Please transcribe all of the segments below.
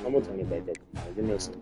Vamos a unir that. You know so.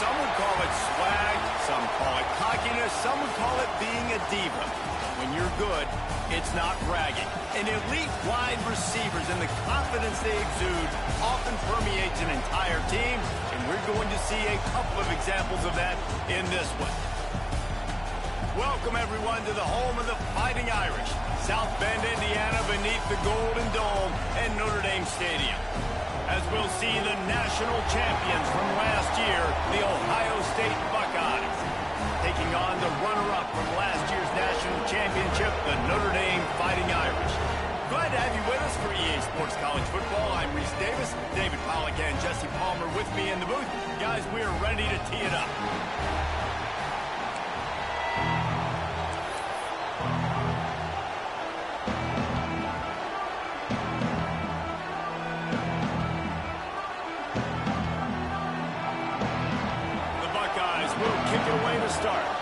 Some would call it swag, some call it cockiness, some would call it being a diva. But when you're good, it's not bragging. And elite wide receivers and the confidence they exude often permeates an entire team, and we're going to see a couple of examples of that in this one. Welcome, everyone, to the home of the Fighting Irish, South Bend, Indiana, beneath the Golden Dome and Notre Dame Stadium. As we'll see the national champions from last year, the Ohio State Buckeyes, taking on the runner-up from last year's national championship, the Notre Dame Fighting Irish. Glad to have you with us for EA Sports College Football. I'm Reese Davis, David Pollack and Jesse Palmer with with me in the booth. Guys, we are ready to tee it up. The Buckeyes will kick it away to start.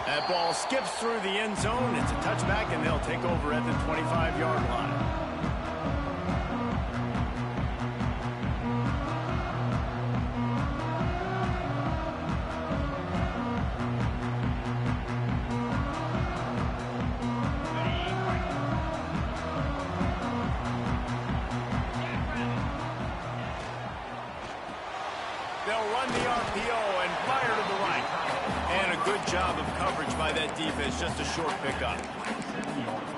That ball skips through the end zone. It's a touchback, and they'll take over at the 25-yard line. They'll run the RPO and fire to the right. And a good job of coverage by that defense, just a short pickup.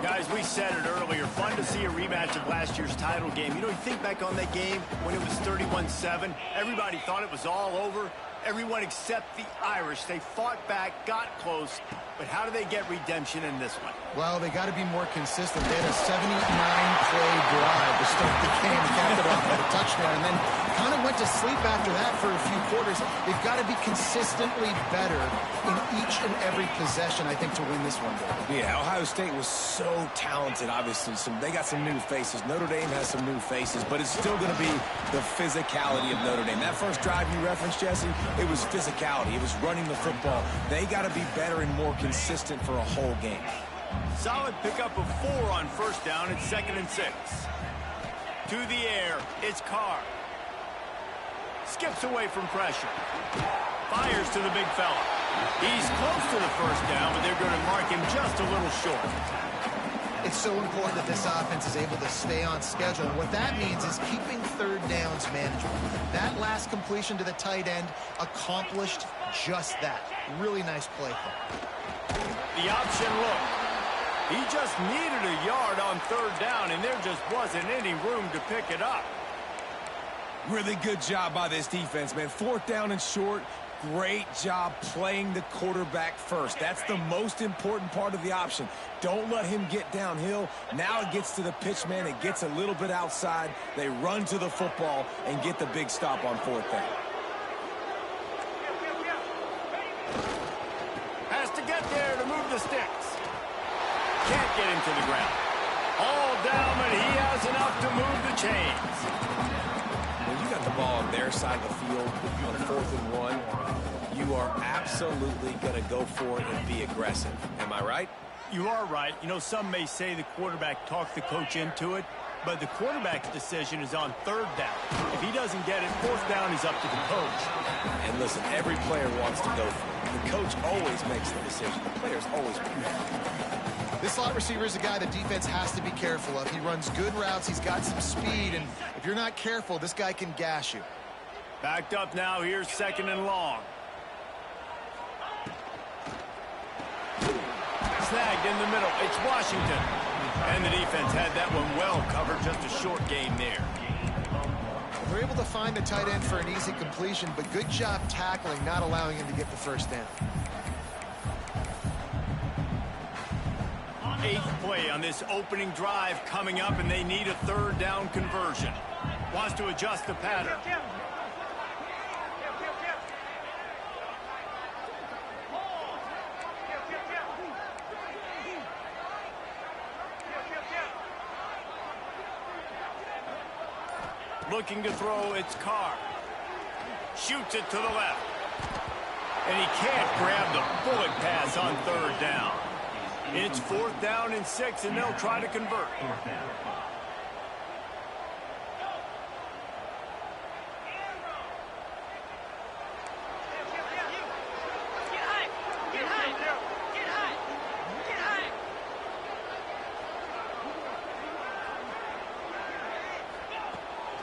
Guys, we said it earlier, fun to see a rematch of last year's title game. You know, you think back on that game when it was 31-7, everybody thought it was all over. Everyone except the Irish. They fought back, got close, but how do they get redemption in this one? Well, they got to be more consistent. They had a 79-play drive to start the game, capped it off with a touchdown, and then kind of went to sleep after that for a few quarters. They've got to be consistently better in each and every possession, I think, to win this one. Yeah, Ohio State was so talented, obviously. They got some new faces. Notre Dame has some new faces, but it's still going to be the physicality of Notre Dame. That first drive you referenced, Jesse, it was physicality. It was running the football. They got to be better and more consistent for a whole game. Solid pickup of 4 on first down. It's 2nd and 6. To the air, it's Carr. Skips away from pressure. Fires to the big fella. He's close to the first down, but they're going to mark him just a little short. It's so important that this offense is able to stay on schedule. And what that means is keeping third downs manageable. That last completion to the tight end accomplished just that. Really nice play call. The option look. He just needed a yard on third down, and there just wasn't any room to pick it up. Really good job by this defense, man. 4th down and short. Great job playing the quarterback first. That's the most important part of the option. Don't let him get downhill. Now it gets to the pitch man. It gets a little bit outside. They run to the football and get the big stop on 4th down. Has to get there to move the sticks. Can't get him to the ground. All down, but he has enough to move the chains. When you got the ball on their side of the field on 4th and 1, you are absolutely going to go for it and be aggressive. Am I right? You are right. You know, some may say the quarterback talked the coach into it, but the quarterback's decision is on 3rd down. If he doesn't get it, 4th down is up to the coach. And listen, every player wants to go for it. The coach always makes the decision. The players always make it. This slot receiver is a guy the defense has to be careful of. He runs good routes. He's got some speed, and if you're not careful, this guy can gash you. Backed up now. Here's 2nd and long. Snagged in the middle. It's Washington. And the defense had that one well covered. Just a short gain there. They're able to find the tight end for an easy completion, but good job tackling, not allowing him to get the first down. 8th play on this opening drive coming up, and they need a 3rd down conversion. Wants to adjust the pattern. Looking to throw, it's Carr. Shoots it to the left. And he can't grab the bullet pass on 3rd down. It's 4th down and 6, and they'll try to convert.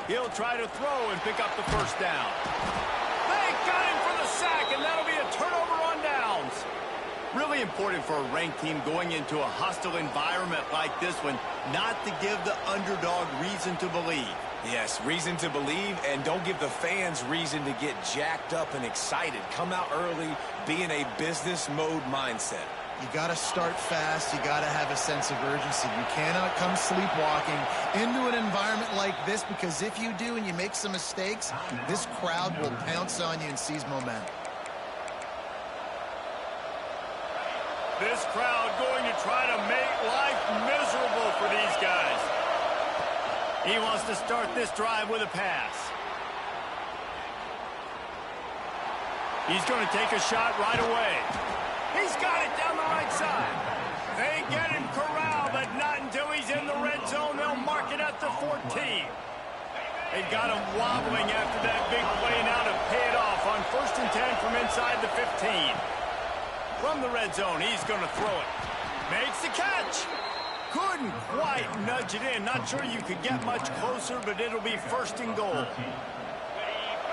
He'll try to throw and pick up the first down. They got him for the sack, and that'll be a turnover on downs. Really important for a ranked team going into a hostile environment like this one, not to give the underdog reason to believe. Yes, reason to believe, and don't give the fans reason to get jacked up and excited. Come out early, be in a business mode mindset. You got to start fast. You got to have a sense of urgency. You cannot come sleepwalking into an environment like this, because if you do and you make some mistakes, this crowd will pounce on you and seize momentum. This crowd going to try to make life miserable for these guys. He wants to start this drive with a pass. He's going to take a shot right away. He's got it down the right side. They get him corralled, but not until he's in the red zone. They'll mark it at the 14. They've got him wobbling after that big play now to pay it off on 1st and 10 from inside the 15. From the red zone, he's going to throw it. Makes the catch. Couldn't quite nudge it in. Not sure you could get much closer, but it'll be 1st and goal.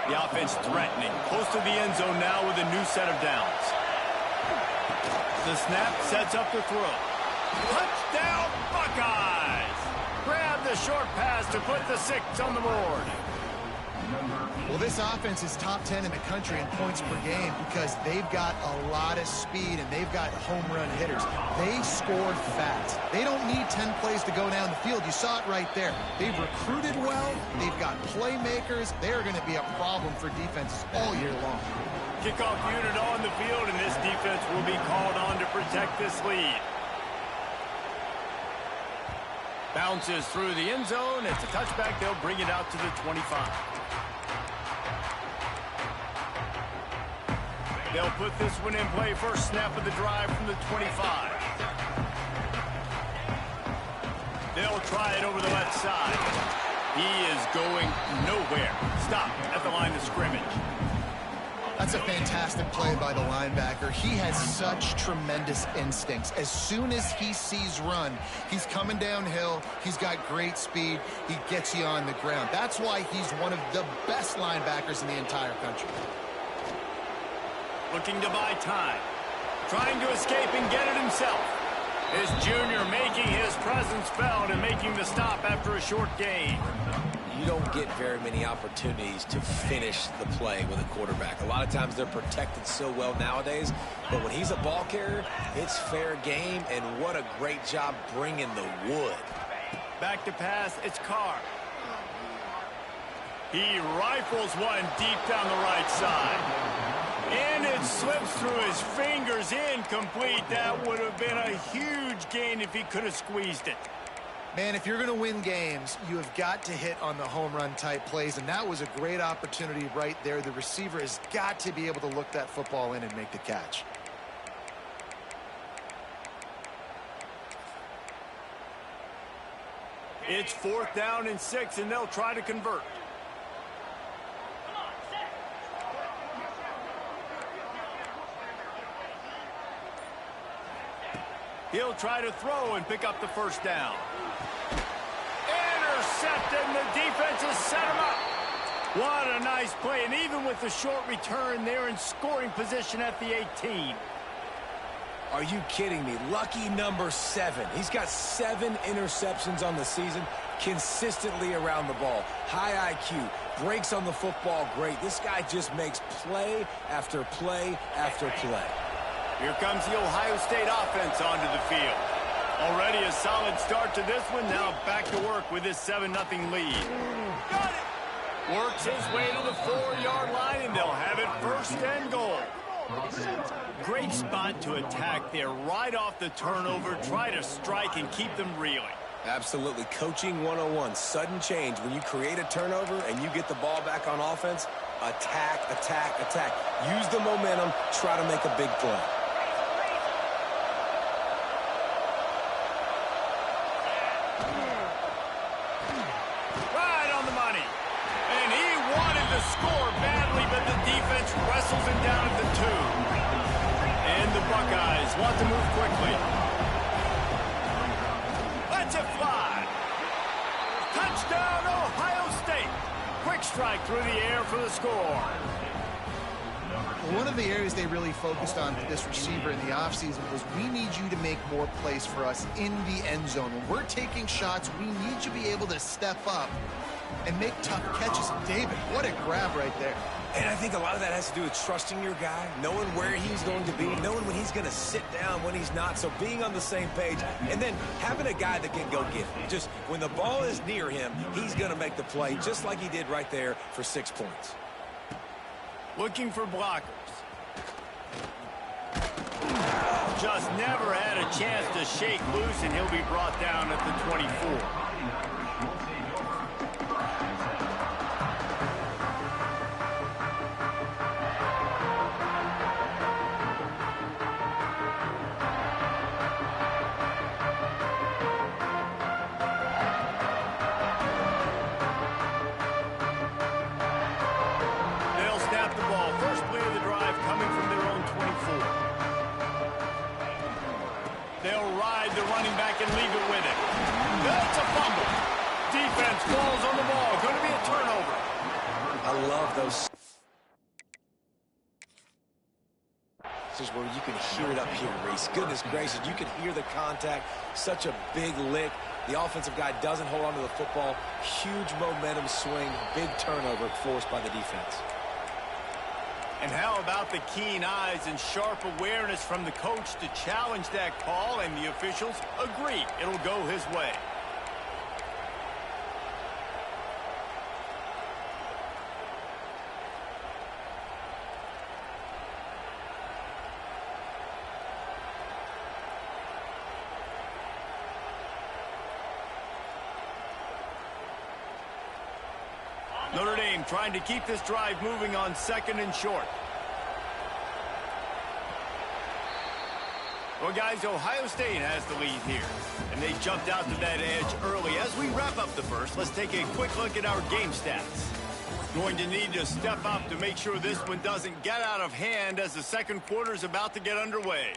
The offense threatening. Close to the end zone now with a new set of downs. The snap sets up the throw. Touchdown, Buckeyes! Grab the short pass to put the 6 on the board. Well, this offense is top 10 in the country in points per game because they've got a lot of speed and they've got home run hitters. They scored fast. They don't need 10 plays to go down the field. You saw it right there. They've recruited well. They've got playmakers. They're going to be a problem for defenses all year long. Kickoff unit on the field, and this defense will be called on to protect this lead. Bounces through the end zone. It's a touchback. They'll bring it out to the 25. They'll put this one in play. First snap of the drive from the 25. They'll try it over the left side. He is going nowhere. Stop at the line of scrimmage. That's a fantastic play by the linebacker. He has such tremendous instincts. As soon as he sees run, he's coming downhill. He's got great speed. He gets you on the ground. That's why he's one of the best linebackers in the entire country. Looking to buy time. Trying to escape and get it himself. His junior making his presence felt and making the stop after a short gain. You don't get very many opportunities to finish the play with a quarterback. A lot of times they're protected so well nowadays, but when he's a ball carrier, it's fair game, and what a great job bringing the wood. Back to pass, it's Carr. He rifles one deep down the right side. And it slips through his fingers, incomplete. That would have been a huge gain if he could have squeezed it. Man, if you're going to win games, you have got to hit on the home run type plays, and that was a great opportunity right there. The receiver has got to be able to look that football in and make the catch. It's 4th down and 6, and they'll try to convert. He'll try to throw and pick up the first down. Intercepted, and the defense has set him up. What a nice play, and even with the short return, they're in scoring position at the 18. Are you kidding me? Lucky number 7. He's got 7 interceptions on the season, consistently around the ball. High IQ, breaks on the football great. This guy just makes play after play after play. Here comes the Ohio State offense onto the field. Already a solid start to this one. Now back to work with this 7-0 lead. Got it! Works his way to the 4-yard line, and they'll have it 1st and goal. Great spot to attack there. Right off the turnover, try to strike and keep them reeling. Absolutely. Coaching 101. Sudden change. When you create a turnover and you get the ball back on offense, attack, attack, attack. Use the momentum. Try to make a big play. Score badly, but the defense wrestles him down at the 2. And the Buckeyes want to move quickly. Let's it fly. Touchdown, Ohio State. Quick strike through the air for the score. One of the areas they really focused on for this receiver in the offseason was, we need you to make more plays for us in the end zone. When we're taking shots, we need you to be able to step up and make tough catches. David, what a grab right there. And I think a lot of that has to do with trusting your guy, knowing where he's going to be, knowing when he's going to sit down, when he's not. So being on the same page, and then having a guy that can go get it. Just when the ball is near him, he's going to make the play, just like he did right there for 6 points. Looking for blockers. Just never had a chance to shake loose, and he'll be brought down at the 24. And leave it with it. That's a fumble. Defense falls on the ball. Going to be a turnover. I love those. This is where you can hear it up here, Reese. Goodness gracious, you can hear the contact. Such a big lick. The offensive guy doesn't hold on to the football. Huge momentum swing. Big turnover forced by the defense. And how about the keen eyes and sharp awareness from the coach to challenge that call, and the officials agree it'll go his way. Notre Dame trying to keep this drive moving on 2nd and short. Well, guys, Ohio State has the lead here, and they jumped out to that edge early. As we wrap up the first, let's take a quick look at our game stats. Going to need to step up to make sure this one doesn't get out of hand as the second quarter is about to get underway.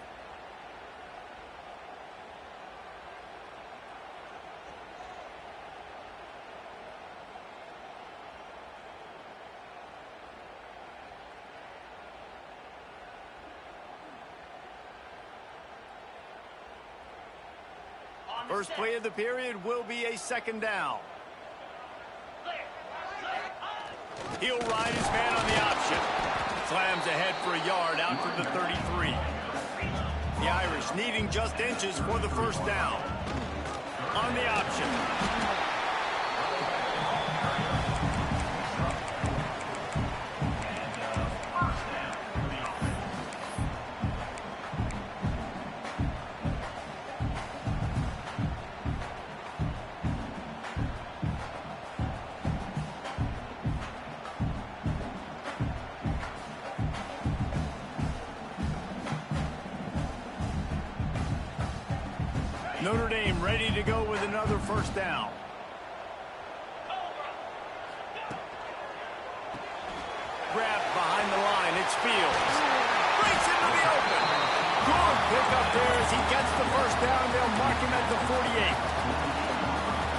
First play of the period will be a 2nd down. He'll ride his man on the option. Slams ahead for a yard out to the 33. The Irish needing just inches for the 1st down. On the option. Notre Dame ready to go with another 1st down. Grabbed behind the line. It's Fields. Breaks into the open. Good pick up there as he gets the 1st down. They'll mark him at the 48.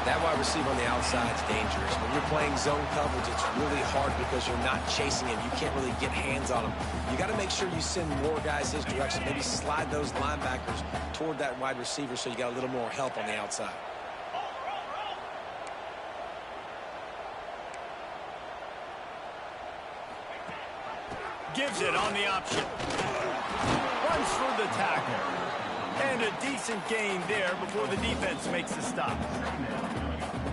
That wide receiver on the outside is dangerous. When you're playing zone coverage, it's really hard because you're not chasing him. You can't really get hands on him. You got to make sure you send more guys his direction. Maybe slide those linebackers toward that wide receiver so you got a little more help on the outside. Gives it on the option. Runs for the tackle. And a decent gain there before the defense makes the stop.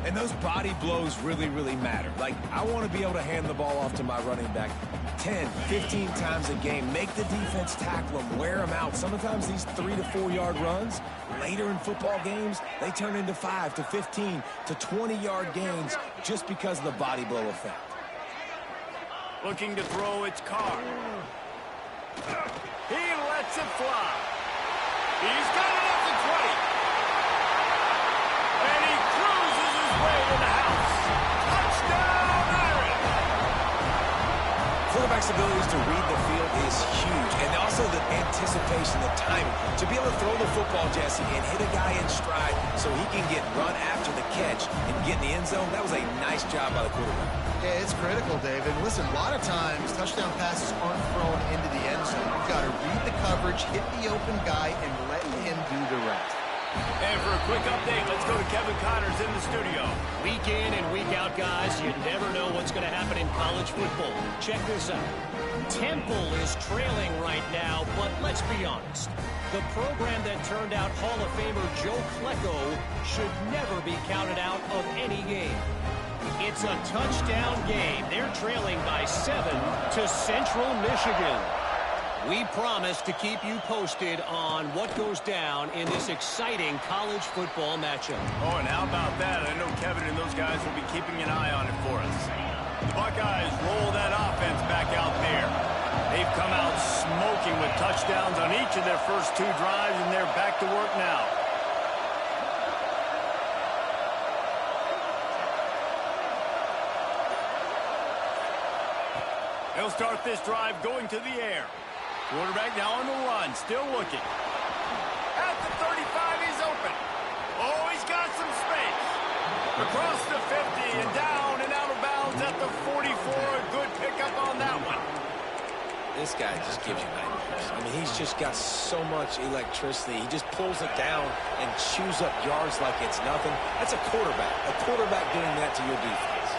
And those body blows really, really matter. Like, I want to be able to hand the ball off to my running back 10, 15 times a game. Make the defense tackle them, wear them out. Sometimes these 3 to 4 yard runs, later in football games, they turn into 5 to 15 to 20 yard gains just because of the body blow effect. Looking to throw, it's Carr. He lets it fly. He's got it at the 20. And he cruises his way to the house. Touchdown, Irish! Quarterback's abilities to read the field is huge. And also the anticipation, the timing. To be able to throw the football, Jesse, and hit a guy in stride so he can get run after the catch and get in the end zone, that was a nice job by the quarterback. Yeah, it's critical, David. Listen, a lot of times touchdown passes aren't thrown into the end zone. You've got to read the coverage, hit the open guy, and let him do the rest. And for a quick update, let's go to Kevin Connors in the studio. Week in and week out, guys, you never know what's going to happen in college football. Check this out. Temple is trailing right now, but let's be honest. The program that turned out Hall of Famer Joe Klecko should never be counted out of any game. It's a touchdown game. They're trailing by 7 to Central Michigan. We promise to keep you posted on what goes down in this exciting college football matchup. Oh, and how about that? I know Kevin and those guys will be keeping an eye on it for us. The Buckeyes roll that offense back out there. They've come out smoking with touchdowns on each of their first 2 drives, and they're back to work now. They'll start this drive going to the air. Quarterback now on the run, still looking. At the 35, he's open. Oh, he's got some space. Across the 50 and down and out of bounds at the 44. A good pickup on that one. This guy just gives you nightmares. I mean, he's just got so much electricity. He just pulls it down and chews up yards like it's nothing. That's a quarterback. A quarterback doing that to your defense.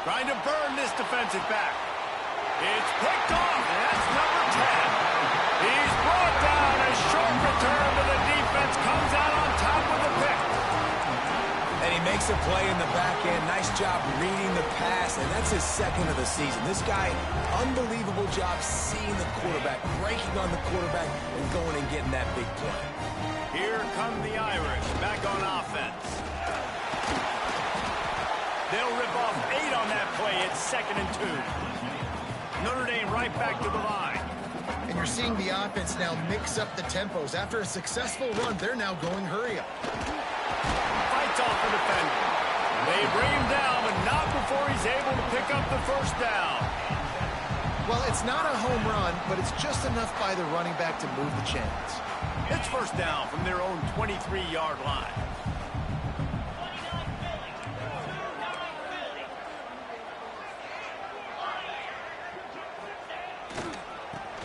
Trying to burn this defensive back. It's picked off, and that's number 10. He's brought down. A short return to the defense. Comes out on top with a pick. And he makes a play in the back end. Nice job reading the pass, and that's his 2nd of the season. This guy, unbelievable job seeing the quarterback, breaking on the quarterback, and going and getting that big play. Here come the Irish, back on offense. They'll rip off 8 on that play. It's 2nd and 2. Notre Dame right back to the line. And you're seeing the offense now mix up the tempos. After a successful run, they're now going hurry up. Fights off the defender. They bring him down, but not before he's able to pick up the first down. Well, it's not a home run, but it's just enough by the running back to move the chains. It's first down from their own 23-yard line.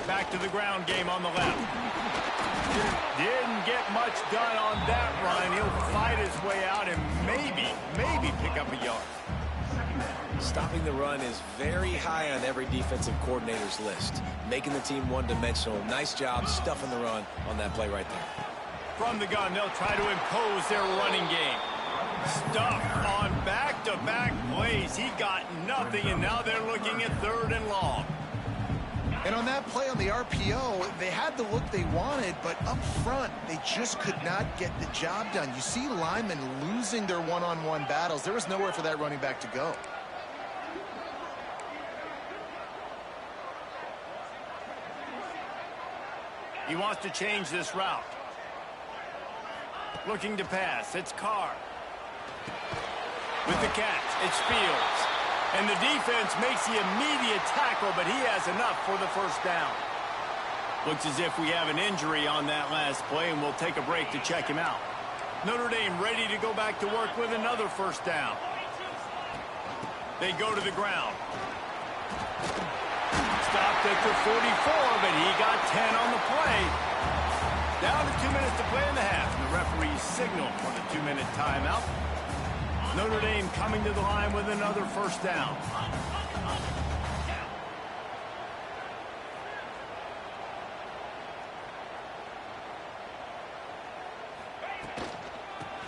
Back to the ground game on the left. Didn't get much done on that run. He'll fight his way out and maybe pick up a yard. Stopping the run is very high on every defensive coordinator's list. Making the team one-dimensional. Nice job stuffing the run on that play right there. From the gun, they'll try to impose their running game. Stuff on back-to-back plays. He got nothing, and now they're looking at 3rd and long. And on that play on the RPO, they had the look they wanted, but up front, they just could not get the job done. You see linemen losing their one-on-one battles. There was nowhere for that running back to go. He wants to change this route. Looking to pass. It's Carr. With the catch, it's Fields. And the defense makes the immediate tackle, but he has enough for the first down. Looks as if we have an injury on that last play, and we'll take a break to check him out. Notre Dame ready to go back to work with another first down. They go to the ground. Stopped at the 44, but he got 10 on the play. Down to 2 minutes to play in the half. The referees signal for the 2-minute timeout. Notre Dame coming to the line with another first down.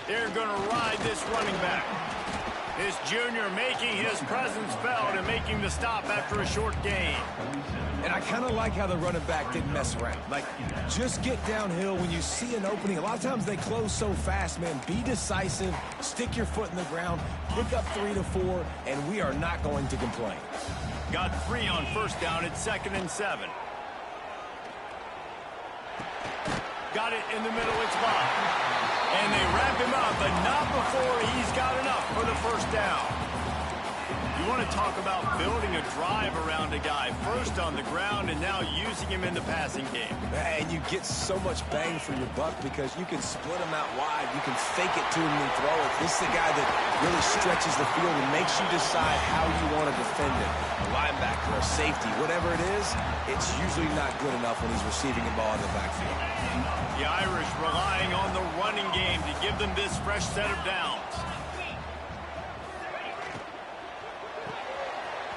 They're going to ride this running back. This junior making his presence felt and making the stop after a short gain. And I kind of like how the running back didn't mess around. Like, just get downhill when you see an opening. A lot of times they close so fast, man. Be decisive, stick your foot in the ground, pick up 3 to 4, and we are not going to complain. Got 3 on first down. It's 2nd and 7. Got it in the middle. It's Bob. And they wrap him up, but not before he's got enough for the first down. You want to talk about building a drive around a guy. First on the ground and now using him in the passing game. And you get so much bang for your buck because you can split him out wide. You can fake it to him and throw it. This is the guy that really stretches the field and makes you decide how you want to defend it. A linebacker, a safety, whatever it is, it's usually not good enough when he's receiving the ball in the backfield. The Irish relying on the running game to give them this fresh set of downs.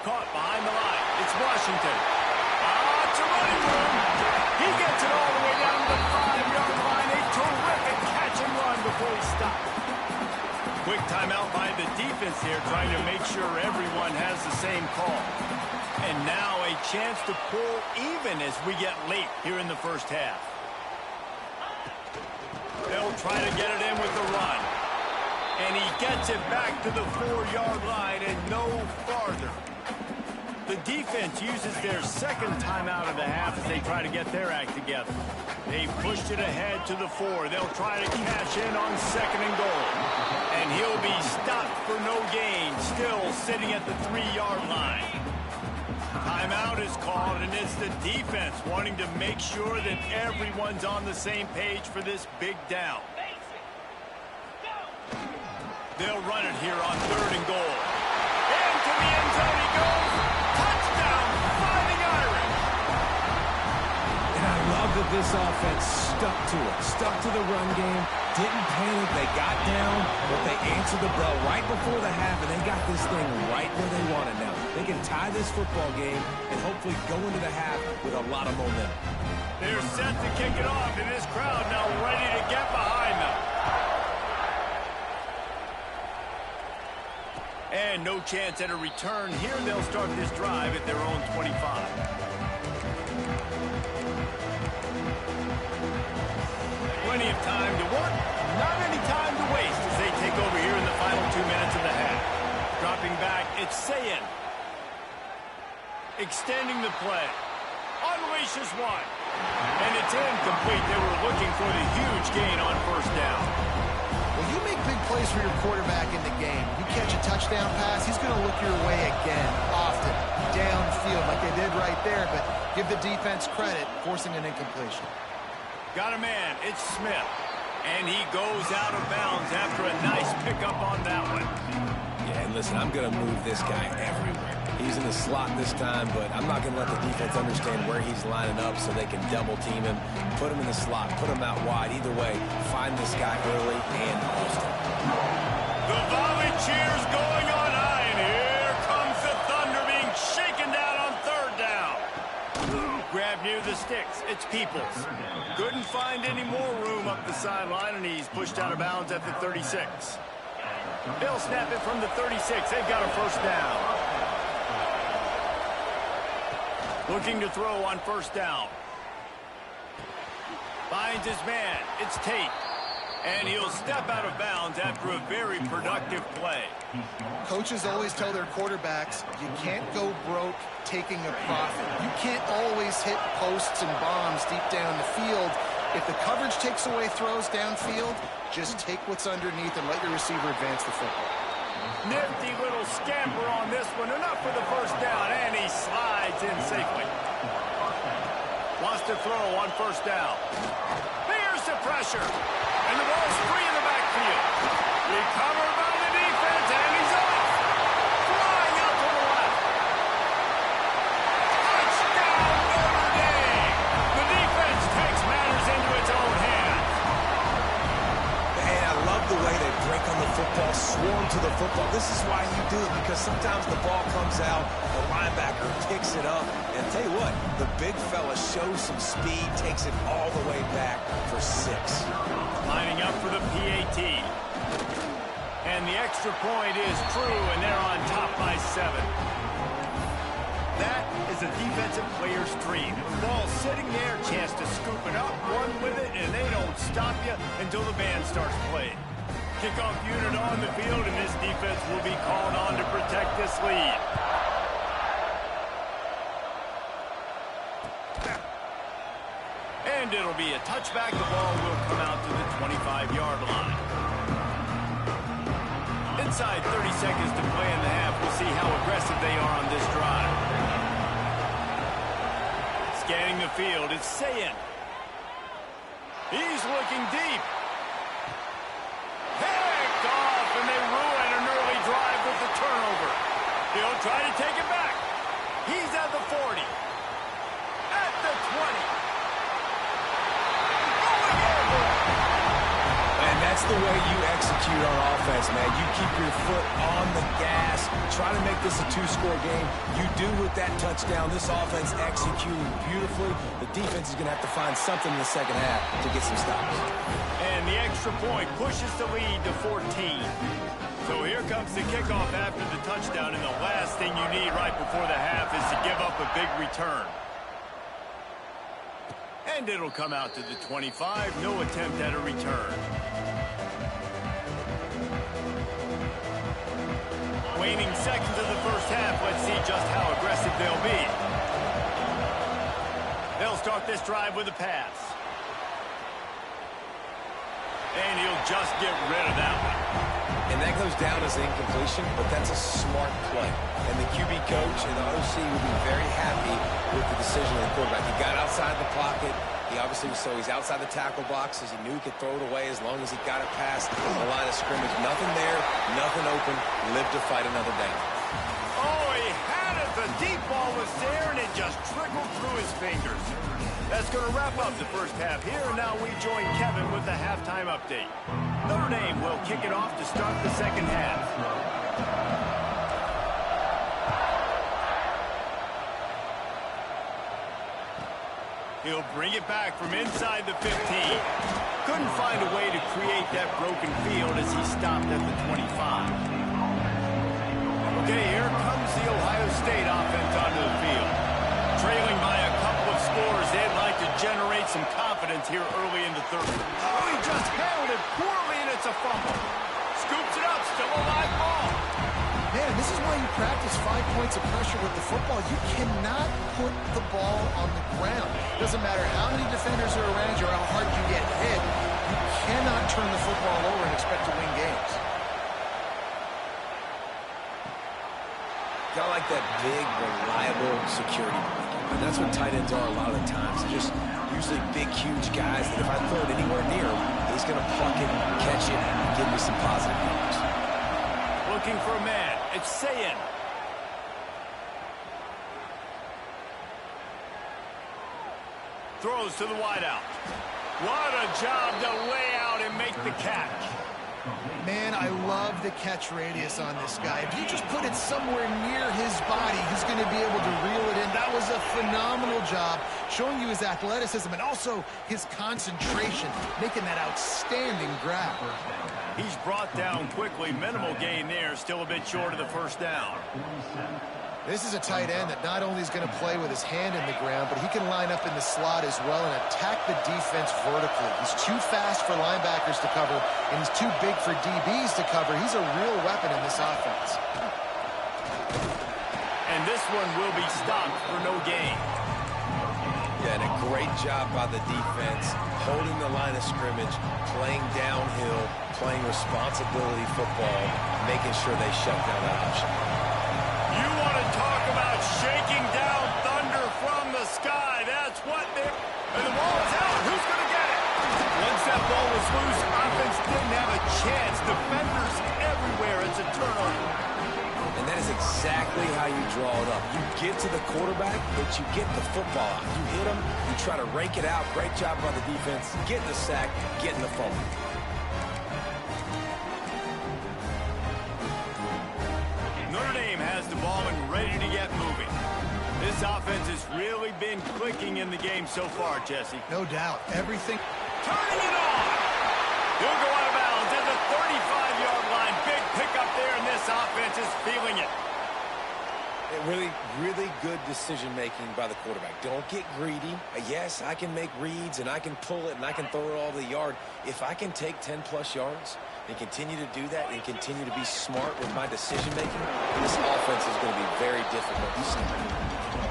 Caught behind the line. It's Washington. It's a running room. He gets it all the way down to the 5-yard line. A terrific catch and run before he stopped. Quick timeout by the defense here, trying to make sure everyone has the same call. And now a chance to pull even as we get late here in the first half. They'll try to get it in with the run. And he gets it back to the 4-yard line and no farther. The defense uses their second timeout of the half as they try to get their act together. They pushed it ahead to the 4. They'll try to cash in on 2nd and goal. And he'll be stopped for no gain, still sitting at the 3-yard line. Timeout is called, and it's the defense wanting to make sure that everyone's on the same page for this big down. They'll run it here on 3rd and goal. Into the end zone he goes. Touchdown, Fighting Irish. And I love that this offense stuck to it. Stuck to the run game. Didn't panic. They got down, but they answered the bell right before the half, and they got this thing right where they want it now. They can tie this football game and hopefully go into the half with a lot of momentum. They're set to kick it off, and this crowd now ready to get behind them. And no chance at a return here. They'll start this drive at their own 25. Plenty of time to work, not any time to waste as they take over here in the final 2 minutes of the half. Dropping back, it's Sayin. Extending the play. Unleashes one. And it's incomplete. They were looking for the huge gain on 1st down. Well, you make big plays for your quarterback in the game. You catch a touchdown pass, he's going to look your way again, often, downfield like they did right there, but give the defense credit, forcing an incompletion. Got a man, it's Smith. And he goes out of bounds after a nice pickup on that one. Yeah, and listen, I'm going to move this guy everywhere. He's in the slot this time, but I'm not going to let the defense understand where he's lining up so they can double team him, put him in the slot, put him out wide. Either way, find this guy early and often. The volley cheers going on high, and here comes the Thunder being shaken down on 3rd down. Grab near the sticks. It's Peoples. Couldn't find any more room up the sideline, and he's pushed out of bounds at the 36. They'll snap it from the 36. They've got a 1st down. Looking to throw on 1st down. Finds his man. It's Tate. And he'll step out of bounds after a very productive play. Coaches always tell their quarterbacks, you can't go broke taking a profit. You can't always hit posts and bombs deep down the field. If the coverage takes away throws downfield, just take what's underneath and let your receiver advance the football. Nifty little scamper on this one. Enough for the 1st down, and he slides in safely. Wants to throw on 1st down. Here's the pressure. And the ball's free in the backfield. Recovered by the defense, and he's off. Flying out to the left. Touchdown, Notre Dame. The defense takes matters into its own hands. And I love the way they break on the football, swarm to the football. This is why you do it, because sometimes the ball comes out, the linebacker picks it up, and tell you what, the big fella shows some speed, takes it all the way back for 6. Lining up for the PAT. And the extra point is true, and they're on top by 7. That is a defensive player's dream. Ball sitting there, chance to scoop it up, run with it, and they don't stop you until the band starts playing. Kickoff unit on the field, and this defense will be called on to protect this lead. And it'll be a touchback. The ball will come out to the 25-yard line. It's inside 30 seconds to play in the half. We'll see how aggressive they are on this drive. Scanning the field, it's Sayin. He's looking deep. Picked off, and they ruin an early drive with the turnover. He'll try to take it back. He's at the 40. At the 20. And that's the way you execute on offense, man. You keep your foot on the gas, try to make this a two-score game. You do with that touchdown. This offense executing beautifully. The defense is going to have to find something in the second half to get some stops. And the extra point pushes the lead to 14. So here comes the kickoff after the touchdown, and the last thing you need right before the half is to give up a big return. And it'll come out to the 25. No attempt at a return. Waning seconds of the first half. Let's see just how aggressive they'll be. They'll start this drive with a pass. And he'll just get rid of that one. And that goes down as an incompletion, but that's a smart play. And the QB coach and the OC will be very happy with the decision of the quarterback. He got outside the pocket. He obviously, so he's outside the tackle boxes. He knew he could throw it away as long as he got it past the line of scrimmage. Nothing there, nothing open. Live to fight another down. Oh, he had it. The deep ball was there, and it just trickled through his fingers. That's going to wrap up the first half here, and now we join Kevin with the halftime update. Notre Dame will kick it off to start the second half. He'll bring it back from inside the 15. Couldn't find a way to create that broken field as he stopped at the 25. Okay, here comes the Ohio State offense onto the field. Trailing by a couple of scores, they'd like to generate some confidence here early in the third. Oh, he just handled it poorly, and it's a fumble. Scoops it up, still a live ball. Man, this is why you practice 5 points of pressure with the football. You cannot put the ball on the ground. Doesn't matter how many defenders are around you or how hard you get hit. You cannot turn the football over and expect to win games. Got like that big, reliable security blanket. And that's what tight ends are a lot of the times. They're just usually big, huge guys that if I throw it anywhere near him, he's going to pluck it, catch it, and give me some positive numbers. Looking for a man. It's Sayin. Throws to the wideout. What a job to lay out and make the catch. Man, I love the catch radius on this guy. If you just put it somewhere near his body, he's going to be able to reel it in. That was a phenomenal job, showing you his athleticism and also his concentration, making that outstanding grab. He's brought down quickly. Minimal gain there. Still a bit short of the first down. This is a tight end that not only is going to play with his hand in the ground, but he can line up in the slot as well and attack the defense vertically. He's too fast for linebackers to cover, and he's too big for DBs to cover. He's a real weapon in this offense. And this one will be stopped for no gain. Yeah, and a great job by the defense, holding the line of scrimmage, playing downhill, playing responsibility football, making sure they shut down that option. You want to talk about shaking down thunder from the sky. That's what they're... And the ball is out. Who's going to get it? Once that ball was loose, offense didn't have a chance. Defenders everywhere. It's a turnover. And that is exactly how you draw it up. You get to the quarterback, but you get the football out. You hit him, you try to rake it out. Great job by the defense. Getting the sack, getting the fumble. Notre Dame has the ball and ready to get moving. This offense has really been clicking in the game so far, Jesse. No doubt. Everything... Turning it on! He'll go out of bounds at the 35-yard line. Big pickup there, and this offense is feeling it. Really good decision-making by the quarterback. Don't get greedy. Yes, I can make reads, and I can pull it, and I can throw it all the yard. If I can take 10-plus yards and continue to do that and continue to be smart with my decision-making, this offense is going to be very difficult to stop.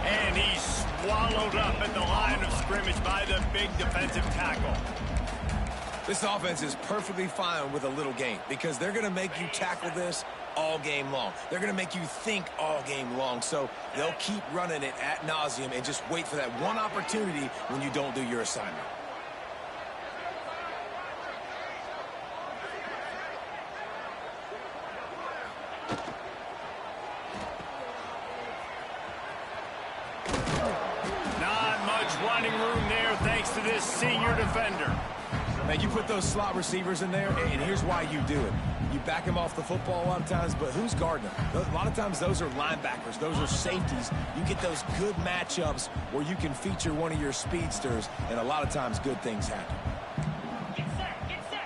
And he's swallowed up at the line of scrimmage by the big defensive tackle. This offense is perfectly fine with a little game because they're going to make you tackle this all game long. They're going to make you think all game long. So they'll keep running it ad nauseum and just wait for that one opportunity when you don't do your assignment. Not much running room there thanks to this senior defender. Man, you put those slot receivers in there, and here's why you do it. You back them off the football a lot of times, but who's guarding them? A lot of times those are linebackers. Those are safeties. You get those good matchups where you can feature one of your speedsters, and a lot of times good things happen. Get set, get set.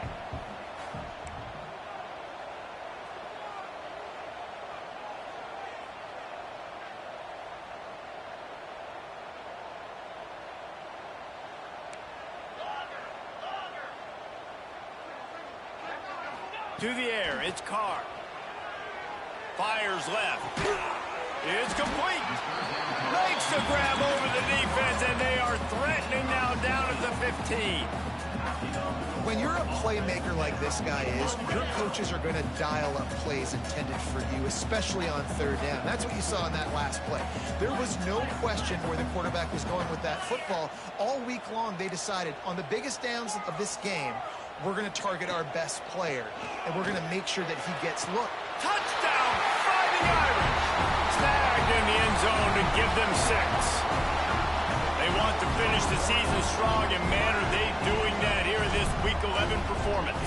To the air, it's Carr. Fires left. It's complete. Makes the grab over the defense, and they are threatening now down at the 15. When you're a playmaker like this guy is, your coaches are going to dial up plays intended for you, especially on third down. That's what you saw in that last play. There was no question where the quarterback was going with that football. All week long, they decided on the biggest downs of this game, we're going to target our best player, and we're going to make sure that he gets look. Touchdown, Fighting Irish. Snagged in the end zone to give them 6. They want to finish the season strong, and man, are they doing that here in this Week 11 performance.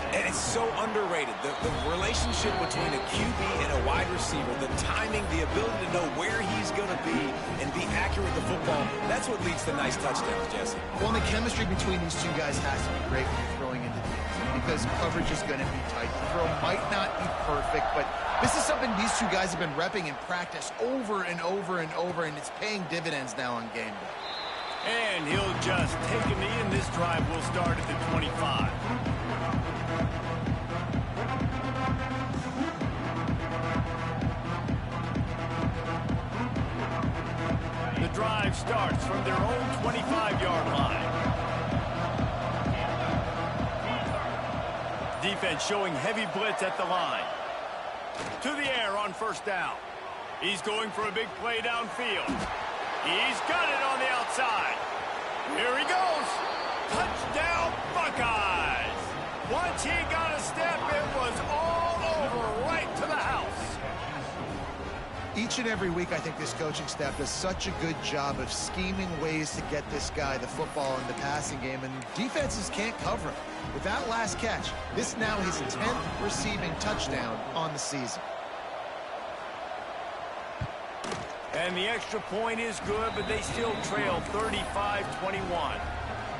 And it's so underrated. The relationship between a QB and a wide receiver, the timing, the ability to know where he's going to be and be accurate with the football, that's what leads to nice touchdowns, Jesse. Well, the chemistry between these two guys has to be great when you're throwing into the end zone because coverage is going to be tight. The throw might not be perfect, but this is something these two guys have been repping in practice over and over and over, and it's paying dividends now on game day. And he'll just take a knee, and this drive will start at the 25. The drive starts from their own 25-yard line. Defense showing heavy blitz at the line. To the air on first down. He's going for a big play downfield. He's got it on the outside. Here he goes. Touchdown, Buckeyes. Once he got a step, it was all over right to the house. Each and every week, I think this coaching staff does such a good job of scheming ways to get this guy the football in the passing game, and defenses can't cover him. With that last catch, this now his 10th receiving touchdown on the season. And the extra point is good, but they still trail 35-21.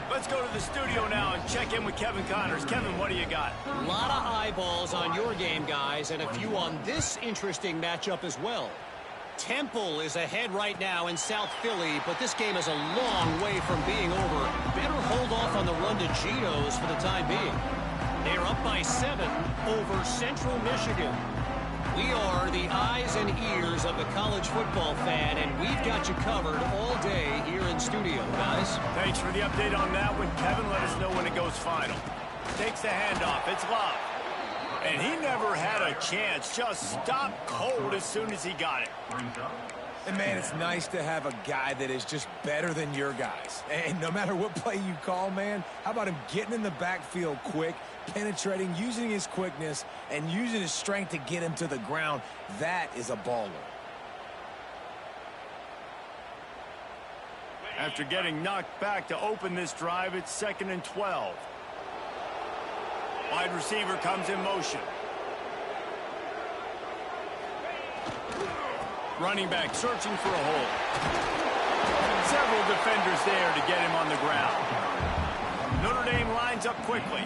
Let's go to the studio now and check in with Kevin Connors. Kevin, what do you got? A lot of eyeballs on your game, guys, and a few on this interesting matchup as well. Temple is ahead right now in South Philly, but this game is a long way from being over. Better hold off on the run to Geno's for the time being. They're up by 7 over Central Michigan. We are the eyes and ears of the college football fan, and we've got you covered all day here in studio, guys. Thanks for the update on that one, Kevin. Let us know when it goes final. Takes the handoff. It's Love. And he never had a chance. Just stopped cold as soon as he got it. And, man, it's nice to have a guy that is just better than your guys. And no matter what play you call, man, how about him getting in the backfield quick, penetrating, using his quickness, and using his strength to get him to the ground? That is a baller. After getting knocked back to open this drive, it's 2nd and 12. Wide receiver comes in motion. Running back searching for a hole. Several defenders there to get him on the ground. Notre Dame lines up quickly.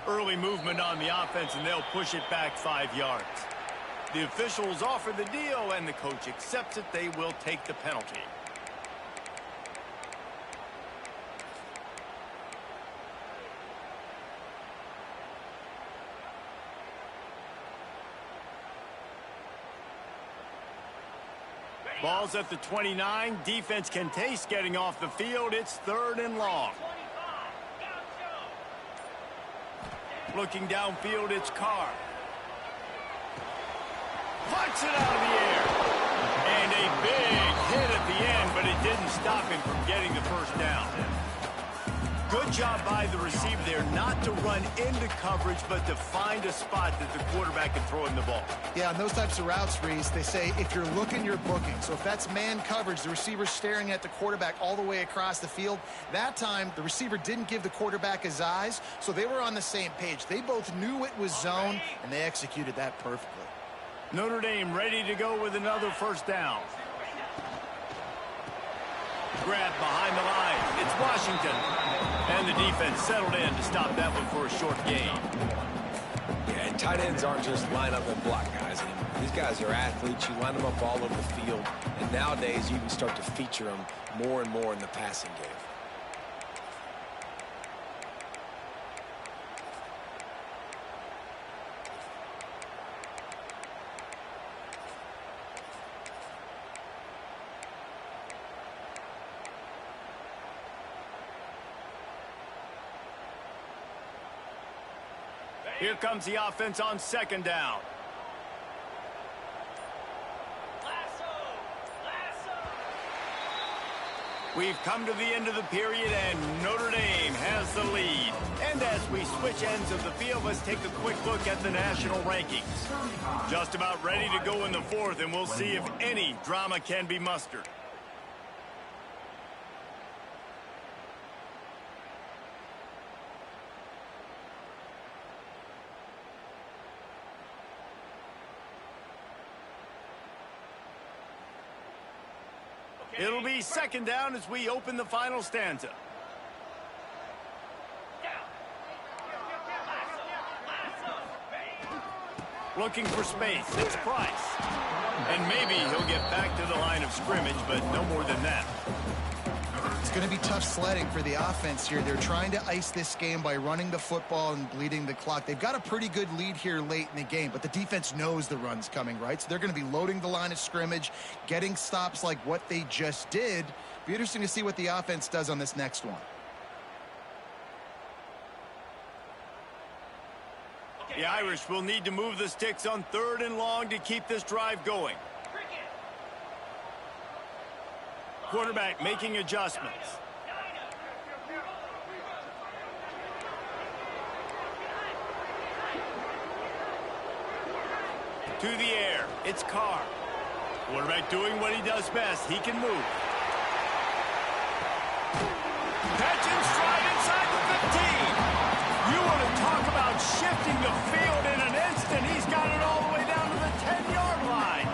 Early movement on the offense, and they'll push it back 5 yards. The officials offer the deal, and the coach accepts it. They will take the penalty. Ball's at the 29. Defense can taste getting off the field. It's 3rd and long. Looking downfield, it's Carr. Puts it out of the air. And a big hit at the end, but it didn't stop him from getting the first down. Good job by the receiver there, not to run into coverage, but to find a spot that the quarterback can throw him the ball. Yeah, on those types of routes, Reese, they say if you're looking, you're booking. So if that's man coverage, the receiver's staring at the quarterback all the way across the field. That time, the receiver didn't give the quarterback his eyes, so they were on the same page. They both knew it was zone, and they executed that perfectly. Notre Dame ready to go with another first down. Grab behind the line. It's Washington. And the defense settled in to stop that one for a short gain. Yeah, and tight ends aren't just line up and block guys anymore. These guys are athletes. You line them up all over the field. And nowadays, you can start to feature them more and more in the passing game. Here comes the offense on 2nd down. We've come to the end of the period, and Notre Dame has the lead. And as we switch ends of the field, let's take a quick look at the national rankings. Just about ready to go in the 4th, and we'll see if any drama can be mustered. It'll be 2nd down as we open the final stanza. Looking for space. It's Price. And maybe he'll get back to the line of scrimmage, but no more than that. It's going to be tough sledding for the offense here. They're trying to ice this game by running the football and bleeding the clock. They've got a pretty good lead here late in the game, but the defense knows the run's coming, right? So they're going to be loading the line of scrimmage, getting stops like what they just did. Be interesting to see what the offense does on this next one. The Irish will need to move the sticks on 3rd and long to keep this drive going. Quarterback making adjustments. To the air, it's Carr. Quarterback doing what he does best. He can move. Catch and stride inside the 15. You want to talk about shifting the field in an instant. He's got it all the way down to the 10-yard line.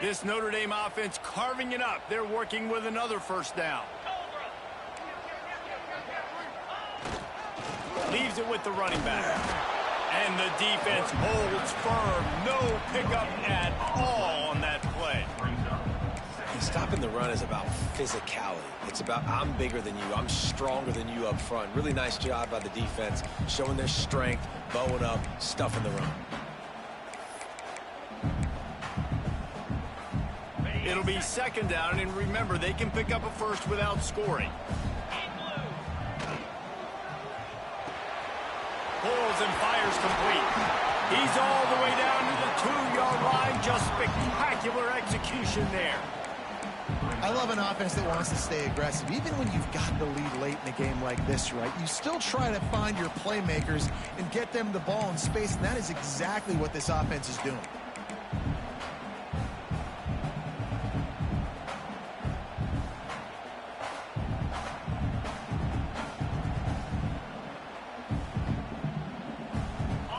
This Notre Dame offense carving it up. They're working with another first down. Leaves it with the running back. And the defense holds firm. No pickup at all on that play. Stopping the run is about physicality. It's about I'm bigger than you. I'm stronger than you up front. Really nice job by the defense, showing their strength, bowing up, stuffing the run. It'll be 2nd down, and remember, they can pick up a first without scoring. Pulls and fires complete. He's all the way down to the 2-yard line. Just spectacular execution there. I love an offense that wants to stay aggressive. Even when you've got the lead late in a game like this, right, you still try to find your playmakers and get them the ball in space, and that is exactly what this offense is doing.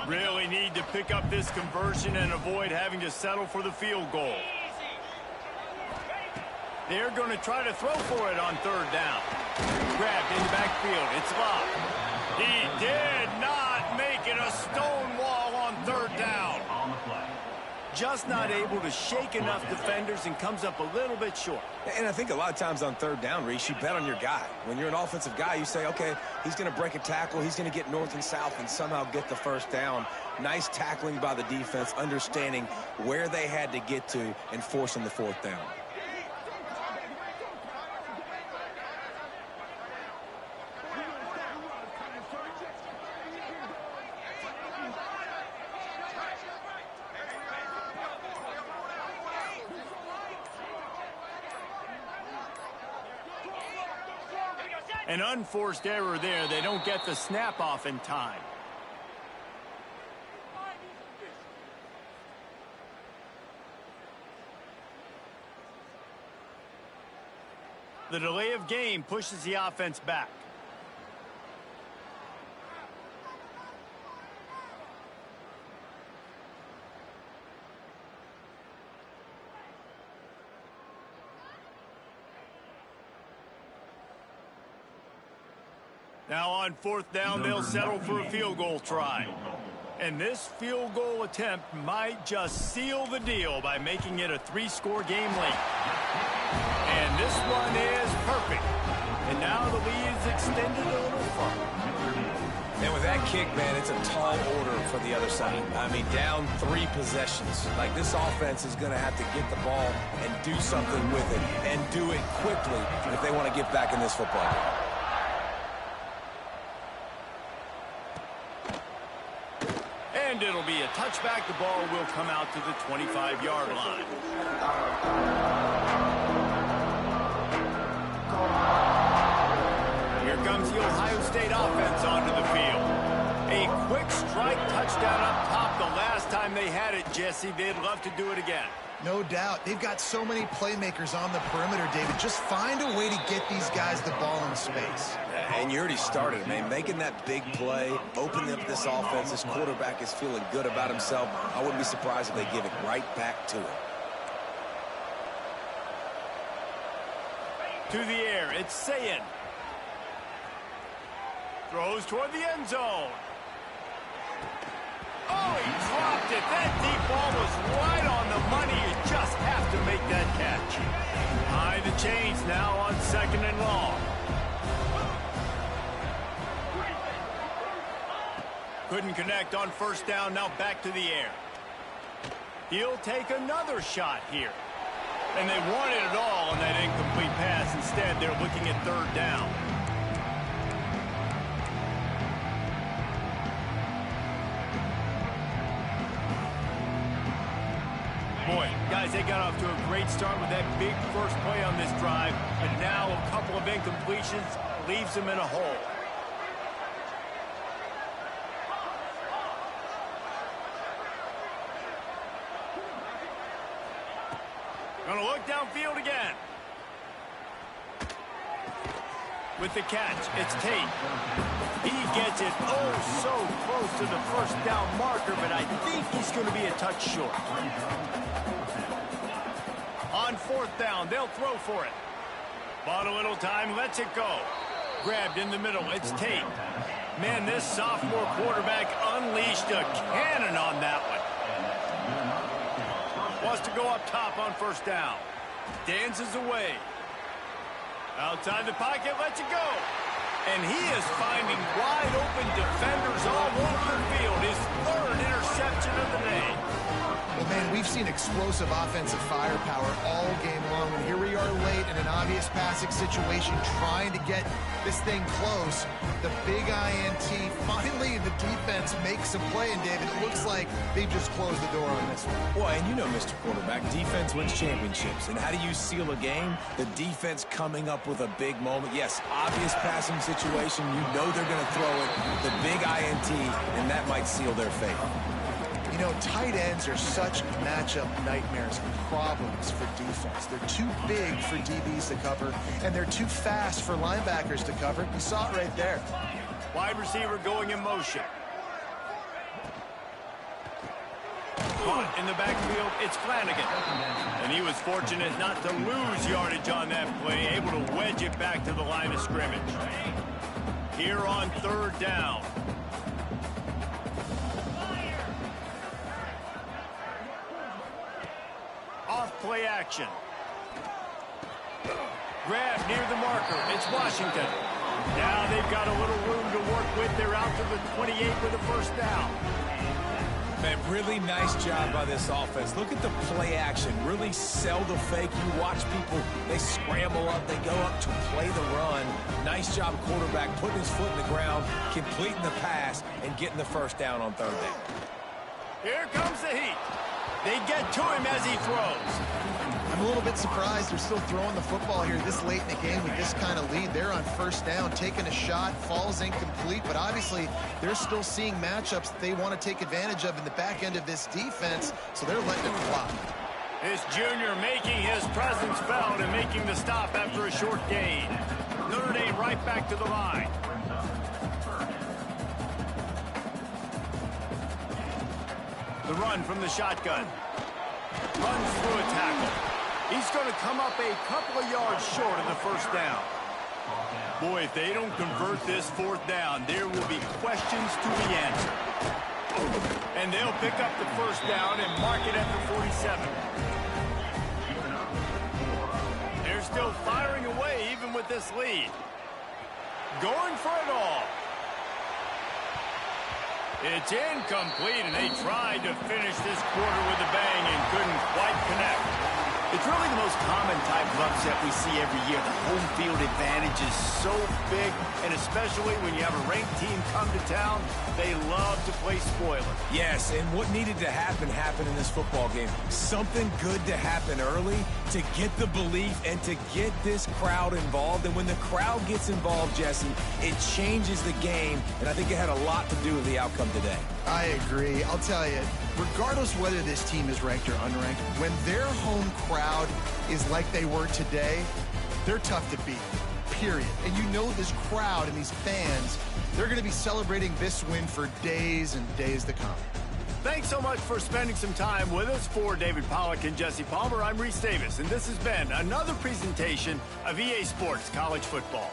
Really need to pick up this conversion and avoid having to settle for the field goal. They're going to try to throw for it on 3rd down. Grabbed in the backfield. It's Love. He did not make it a stone wall on 3rd down. just not able to shake enough defenders and comes up a little bit short. And I think a lot of times on third down, Reese, you bet on your guy. When you're an offensive guy, you say, okay, he's going to break a tackle, he's going to get north and south and somehow get the first down. Nice tackling by the defense, understanding where they had to get to and forcing the fourth down. An unforced error there. They don't get the snap off in time. The delay of game pushes the offense back. Now on fourth down, they'll settle for a field goal try. And this field goal attempt might just seal the deal by making it a 3-score game late. And this one is perfect. And now the lead is extended a little further. And with that kick, man, it's a tall order for the other side. I mean, down 3 possessions. Like, this offense is going to have to get the ball and do something with it, and do it quickly if they want to get back in this football game. And it'll be a touchback. The ball will come out to the 25-yard line. Here comes the Ohio State offense onto the field. A quick strike touchdown up top the last time they had it, Jesse. They'd love to do it again. No doubt. They've got so many playmakers on the perimeter, David. Just find a way to get these guys the ball in space. And you already started, man. Making that big play, opening up this offense. This quarterback is feeling good about himself. I wouldn't be surprised if they give it right back to him. To the air, it's Sayin. Throws toward the end zone. Oh, he dropped it. That deep ball was right on the money. You just have to make that catch. High the chains now on 2nd and long. Couldn't connect on first down. Now back to the air. He'll take another shot here. And they wanted it all on that incomplete pass. Instead, they're looking at third down. Boy, guys, they got off to a great start with that big first play on this drive. But now a couple of incompletions leaves them in a hole. Gonna look downfield again. With the catch, it's Tate. He gets it so close to the first down marker, but I think he's going to be a touch short. On fourth down, they'll throw for it. Bought a little time, lets it go. Grabbed in the middle, it's Tate. Man, this sophomore quarterback unleashed a cannon on that one. Wants to go up top on first down. Dances away. Outside the pocket, lets it go. And he is finding wide open defenders all over the field. His 3rd interception of the day. Well, man, we've seen explosive offensive firepower all game long. And here we are late in an obvious passing situation, trying to get this thing close. The big INT, finally the defense makes a play. And, David, it looks like they've just closed the door on this one. Well, and you know, Mr. Quarterback, defense wins championships. And how do you seal a game? The defense coming up with a big moment. Yes, obvious passing situation. You know they're going to throw it. The big INT, and that might seal their fate. You know, tight ends are such matchup nightmares and problems for defense. They're too big for DBs to cover, and they're too fast for linebackers to cover. You saw it right there. Wide receiver going in motion. Caught in the backfield, it's Flanagan. And he was fortunate not to lose yardage on that play, able to wedge it back to the line of scrimmage. Here on third down. play action. Grab near the marker. It's Washington. Now they've got a little room to work with. They're out to the 28 with a first down. Man, really nice job by this offense. Look at the play action. Really sell the fake. You watch people, they scramble up, they go up to play the run. Nice job, quarterback, putting his foot in the ground, completing the pass, and getting the first down on third down. Here comes the heat. They get to him as he throws. I'm a little bit surprised they're still throwing the football here this late in the game with this kind of lead. They're on first down, taking a shot, falls incomplete, but obviously they're still seeing matchups that they want to take advantage of in the back end of this defense, so they're letting it fly. This junior making his presence felt and making the stop after a short gain. Notre Dame right back to the line. The run from the shotgun. Runs through a tackle. He's going to come up a couple of yards short of the first down. Boy, if they don't convert this fourth down, there will be questions to be answered. And they'll pick up the first down and mark it at the 47. They're still firing away even with this lead. Going for it all. It's incomplete, and they tried to finish this quarter with a bang and couldn't quite connect. It's really the most common type of upset we see every year. The home field advantage is so big, and especially when you have a ranked team come to town, they love to play spoiler. Yes, and what needed to happen happened in this football game. Something good to happen early to get the belief and to get this crowd involved. And when the crowd gets involved, Jesse, it changes the game, and I think it had a lot to do with the outcome today. I agree. I'll tell you, regardless whether this team is ranked or unranked, when their home crowd is like they were today, they're tough to beat, period. And you know this crowd and these fans, they're going to be celebrating this win for days and days to come. Thanks so much for spending some time with us. For David Pollack and Jesse Palmer, I'm Reese Davis, and this has been another presentation of EA Sports College Football.